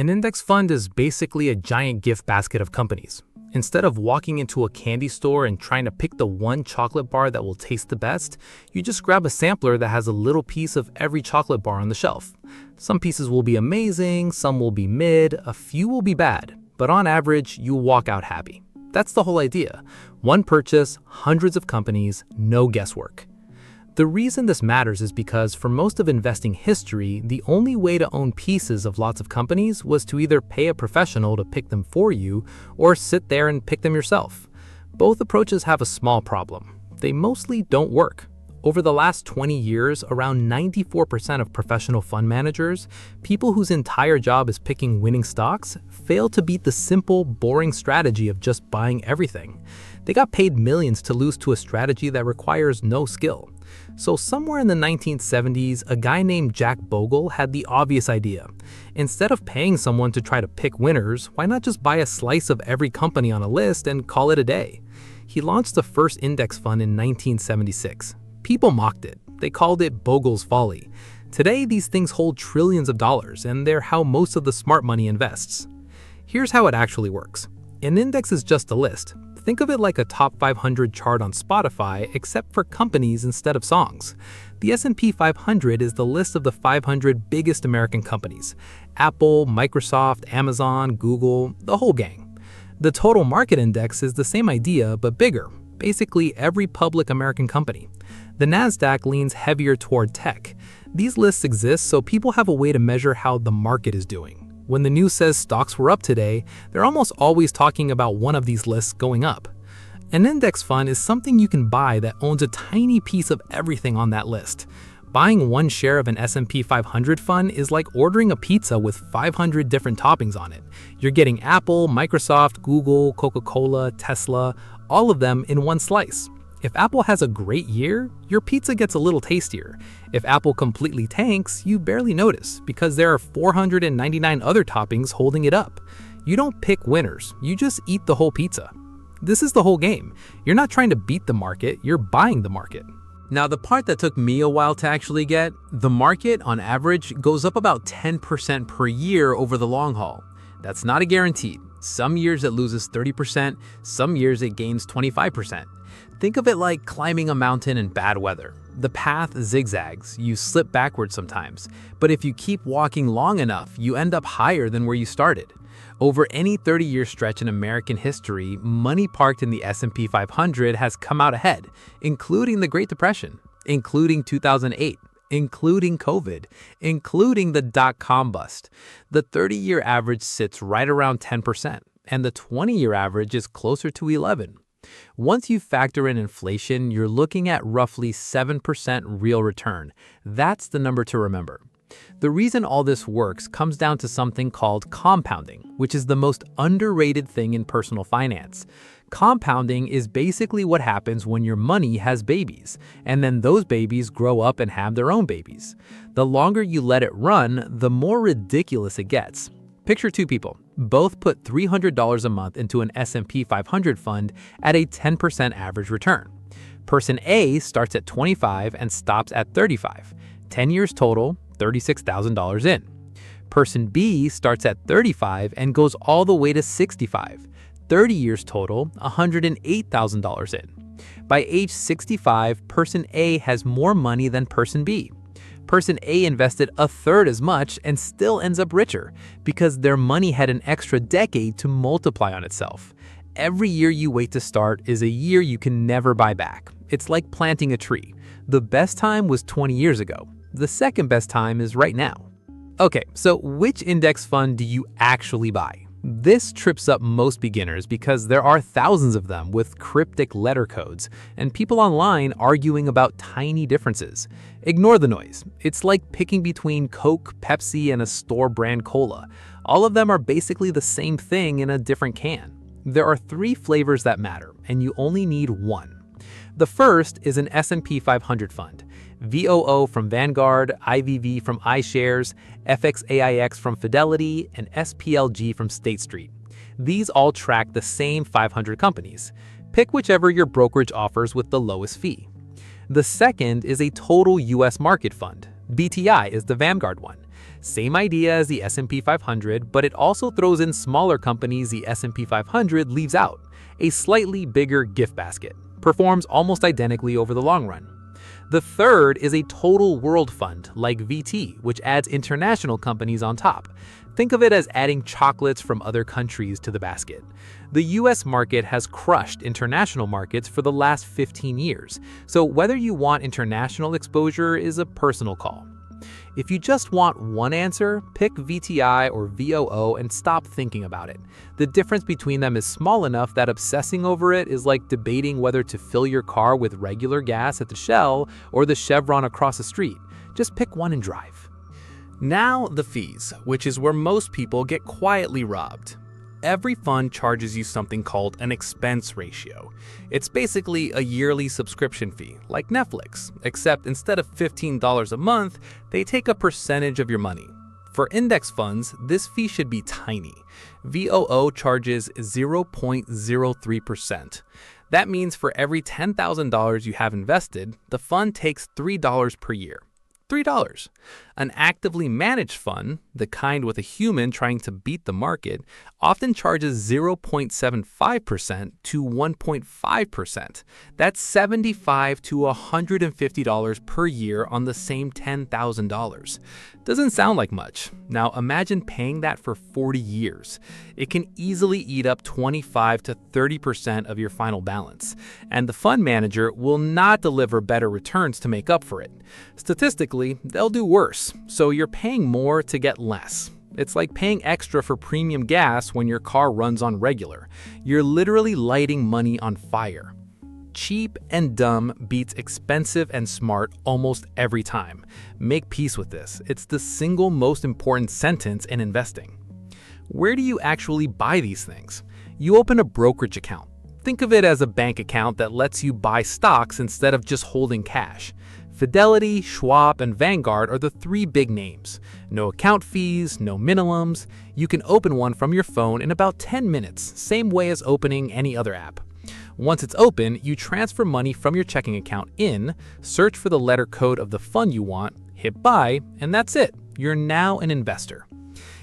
An index fund is basically a giant gift basket of companies. Instead of walking into a candy store and trying to pick the one chocolate bar that will taste the best, you just grab a sampler that has a little piece of every chocolate bar on the shelf. Some pieces will be amazing, some will be mid, a few will be bad, but on average, you'll walk out happy. That's the whole idea. One purchase, hundreds of companies, no guesswork. The reason this matters is because for most of investing history, the only way to own pieces of lots of companies was to either pay a professional to pick them for you or sit there and pick them yourself. Both approaches have a small problem. They mostly don't work. Over the last 20 years, around 94% of professional fund managers, people whose entire job is picking winning stocks, fail to beat the simple, boring strategy of just buying everything. They got paid millions to lose to a strategy that requires no skill. So somewhere in the 1970s, a guy named Jack Bogle had the obvious idea. Instead of paying someone to try to pick winners, why not just buy a slice of every company on a list and call it a day? He launched the first index fund in 1976. People mocked it. They called it Bogle's Folly. Today, these things hold trillions of dollars, and they're how most of the smart money invests. Here's how it actually works. An index is just a list. Think of it like a top 500 chart on Spotify, except for companies instead of songs. The S&P 500 is the list of the 500 biggest American companies: Apple, Microsoft, Amazon, Google, the whole gang. The total market index is the same idea, but bigger, basically every public American company. The NASDAQ leans heavier toward tech. These lists exist so people have a way to measure how the market is doing. When the news says stocks were up today, they're almost always talking about one of these lists going up. An index fund is something you can buy that owns a tiny piece of everything on that list. Buying one share of an S&P 500 fund is like ordering a pizza with 500 different toppings on it. You're getting Apple, Microsoft, Google, Coca-Cola, Tesla, all of them in one slice. If Apple has a great year, your pizza gets a little tastier. If Apple completely tanks, you barely notice because there are 499 other toppings holding it up. You don't pick winners, you just eat the whole pizza. This is the whole game. You're not trying to beat the market, you're buying the market. Now, the part that took me a while to actually get, the market on average goes up about 10% per year over the long haul. That's not a guarantee. Some years it loses 30%, some years it gains 25%. Think of it like climbing a mountain in bad weather. The path zigzags, you slip backwards sometimes, but if you keep walking long enough, you end up higher than where you started. Over any 30-year stretch in American history, money parked in the S&P 500 has come out ahead, including the Great Depression, including 2008, including COVID, including the dot-com bust. The 30-year average sits right around 10%, and the 20-year average is closer to 11%. Once you factor in inflation, you're looking at roughly 7% real return. That's the number to remember. The reason all this works comes down to something called compounding, which is the most underrated thing in personal finance. Compounding is basically what happens when your money has babies, and then those babies grow up and have their own babies. The longer you let it run, the more ridiculous it gets. Picture two people. Both put $300 a month into an S&P 500 fund at a 10% average return. Person A starts at 25 and stops at 35. 10 years total, $36,000 in. Person B starts at 35 and goes all the way to 65. 30 years total, $108,000 in. By age 65, Person A has more money than Person B. Person A invested a third as much and still ends up richer because their money had an extra decade to multiply on itself. Every year you wait to start is a year you can never buy back. It's like planting a tree. The best time was 20 years ago. The second best time is right now. Okay, so which index fund do you actually buy? This trips up most beginners because there are thousands of them with cryptic letter codes and people online arguing about tiny differences. Ignore the noise. It's like picking between Coke, Pepsi, and a store brand cola. All of them are basically the same thing in a different can. There are three flavors that matter, and you only need one. The first is an S&P 500 fund. VOO from Vanguard, IVV from iShares, FXAIX from Fidelity, and SPLG from State Street. These all track the same 500 companies. Pick whichever your brokerage offers with the lowest fee. The second is a total U.S. market fund. BTI is the Vanguard one. Same idea as the S&P 500, but it also throws in smaller companies the S&P 500 leaves out. A slightly bigger gift basket. Performs almost identically over the long run. The third is a total world fund, like VT, which adds international companies on top. Think of it as adding chocolates from other countries to the basket. The US market has crushed international markets for the last 15 years, so whether you want international exposure is a personal call. If you just want one answer, pick VTI or VOO and stop thinking about it. The difference between them is small enough that obsessing over it is like debating whether to fill your car with regular gas at the Shell or the Chevron across the street. Just pick one and drive. Now the fees, which is where most people get quietly robbed. Every fund charges you something called an expense ratio. It's basically a yearly subscription fee, like Netflix, except instead of $15 a month, they take a percentage of your money. For index funds, this fee should be tiny. VOO charges 0.03%. That means for every $10,000 you have invested, the fund takes $3 per year. $3. An actively managed fund, the kind with a human trying to beat the market, often charges 0.75% to 1.5%. That's $75 to $150 per year on the same $10,000. Doesn't sound like much. Now imagine paying that for 40 years. It can easily eat up 25 to 30% of your final balance, and the fund manager will not deliver better returns to make up for it. Statistically, they'll do worse, so you're paying more to get less. It's like paying extra for premium gas when your car runs on regular. You're literally lighting money on fire. Cheap and dumb beats expensive and smart almost every time. Make peace with this. It's the single most important sentence in investing. Where do you actually buy these things? You open a brokerage account. Think of it as a bank account that lets you buy stocks instead of just holding cash. Fidelity, Schwab, and Vanguard are the three big names. No account fees, no minimums. You can open one from your phone in about 10 minutes, same way as opening any other app. Once it's open, you transfer money from your checking account in, search for the letter code of the fund you want, hit buy, and that's it. You're now an investor.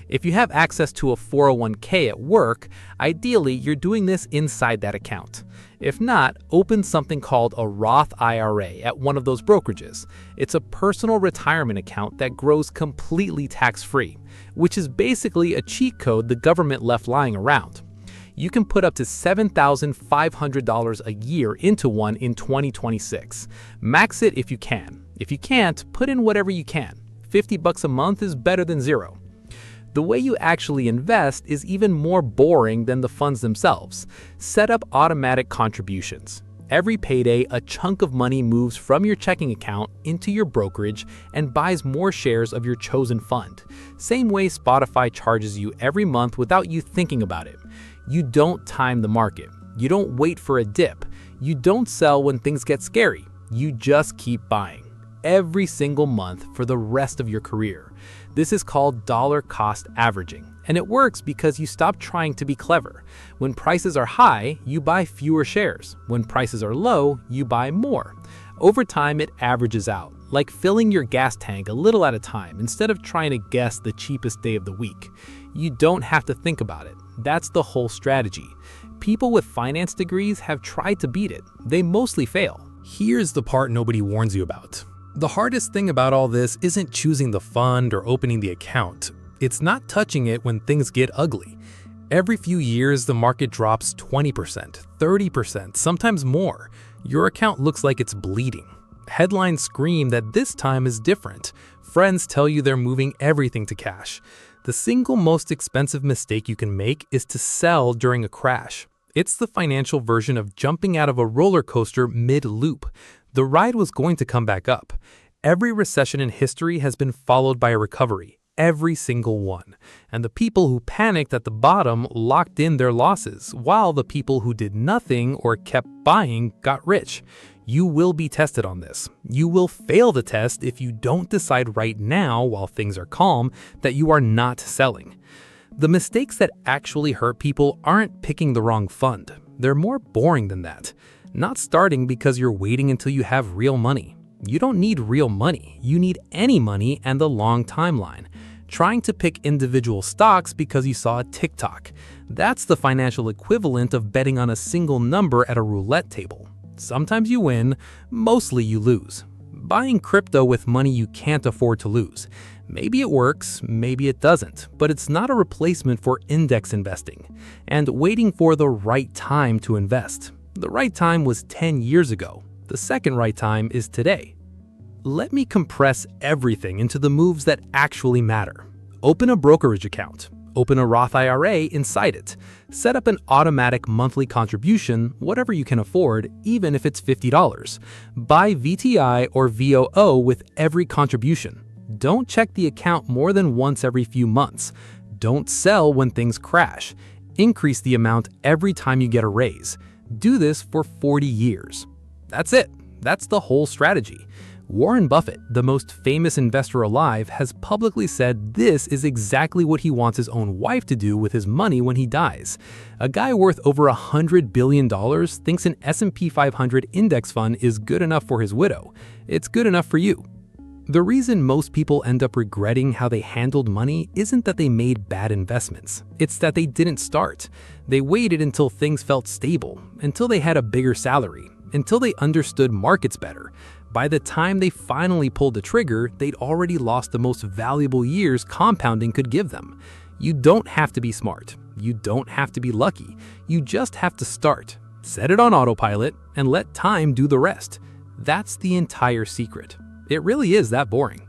If you have access to a 401k at work, ideally you're doing this inside that account. If not, open something called a Roth IRA at one of those brokerages. It's a personal retirement account that grows completely tax-free, which is basically a cheat code the government left lying around. You can put up to $7,500 a year into one in 2026. Max it if you can. If you can't, put in whatever you can. $50 a month is better than zero. The way you actually invest is even more boring than the funds themselves. Set up automatic contributions. Every payday, a chunk of money moves from your checking account into your brokerage and buys more shares of your chosen fund. Same way Spotify charges you every month without you thinking about it. You don't time the market. You don't wait for a dip. You don't sell when things get scary. You just keep buying. Every single month for the rest of your career. This is called dollar cost averaging, and it works because you stop trying to be clever. When prices are high, you buy fewer shares. When prices are low, you buy more. Over time, it averages out, like filling your gas tank a little at a time instead of trying to guess the cheapest day of the week. You don't have to think about it. That's the whole strategy. People with finance degrees have tried to beat it. They mostly fail. Here's the part nobody warns you about. The hardest thing about all this isn't choosing the fund or opening the account. It's not touching it when things get ugly. Every few years, the market drops 20%, 30%, sometimes more. Your account looks like it's bleeding. Headlines scream that this time is different. Friends tell you they're moving everything to cash. The single most expensive mistake you can make is to sell during a crash. It's the financial version of jumping out of a roller coaster mid-loop. The ride was going to come back up. Every recession in history has been followed by a recovery. Every single one. And the people who panicked at the bottom locked in their losses, while the people who did nothing or kept buying got rich. You will be tested on this. You will fail the test if you don't decide right now, while things are calm, that you are not selling. The mistakes that actually hurt people aren't picking the wrong fund. They're more boring than that. Not starting because you're waiting until you have real money. You don't need real money. You need any money and the long timeline. trying to pick individual stocks because you saw a TikTok. That's the financial equivalent of betting on a single number at a roulette table. Sometimes you win, mostly you lose. Buying crypto with money you can't afford to lose. Maybe it works, maybe it doesn't, but it's not a replacement for index investing and waiting for the right time to invest. The right time was 10 years ago. The second right time is today. Let me compress everything into the moves that actually matter. Open a brokerage account. Open a Roth IRA inside it. Set up an automatic monthly contribution, whatever you can afford, even if it's $50. Buy VTI or VOO with every contribution. Don't check the account more than once every few months. Don't sell when things crash. Increase the amount every time you get a raise. Do this for 40 years. That's it. That's the whole strategy. Warren Buffett, the most famous investor alive, has publicly said this is exactly what he wants his own wife to do with his money when he dies. A guy worth over $100 billion thinks an S&P 500 index fund is good enough for his widow. It's good enough for you. The reason most people end up regretting how they handled money isn't that they made bad investments. It's that they didn't start. They waited until things felt stable, until they had a bigger salary, until they understood markets better. By the time they finally pulled the trigger, they'd already lost the most valuable years compounding could give them. You don't have to be smart. You don't have to be lucky. You just have to start. Set it on autopilot and let time do the rest. That's the entire secret. It really is that boring.